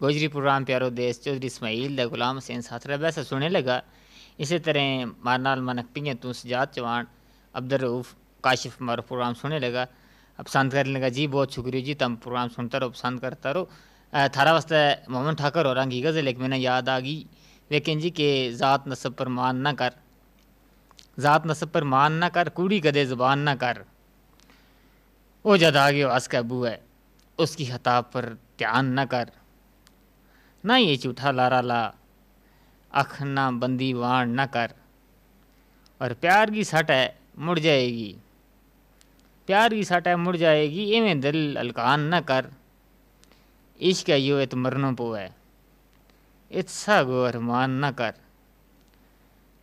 Gojri programme प्यारो देश चौधरी इस्माइल दा गुलाम हुसैन साथरा वैसा सुनने लगा। इसी तरह मारनाल मनक पिंगे तू सजाद चौहान अब्दुल रऊफ काशिफ मारो प्रोग्राम सुनने लगा। अब पसंद करने लगा जी, बहुत शुक्रिया जी, तुम प्रोग्राम सुनता रहो, पसंद करता रहो। थारा वास्ते मोहम्मद ठाकर और की गज़ल एक मैंने याद आ गई, लेकिन जी के ज़ात नस्ब पर मान ना कर, ज़ात नस्ब पर मान ना कर, कूड़ी कदे ज़ुबान ना कर। वो जद आ गयो हंस के अबू है, उसकी खता पर ध्यान न कर। ना ये झूठा लारा ला, अख ना बंदी वाण न कर। और प्यार की सट है मुड़ जाएगी, प्यार की सट है मुड़ जाएगी, इवें दिल अलकान न कर। इश्क है यो इत मरनो पो है, इत्सा गो अरमान न कर।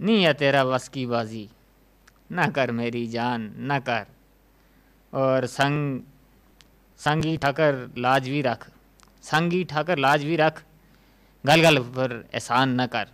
नहीं है तेरा बस की बाजी, न कर मेरी जान न कर। और संगी ठाकर लाज भी रख, संगी ठाकर लाज भी रख, गल गल पर एहसान न कर।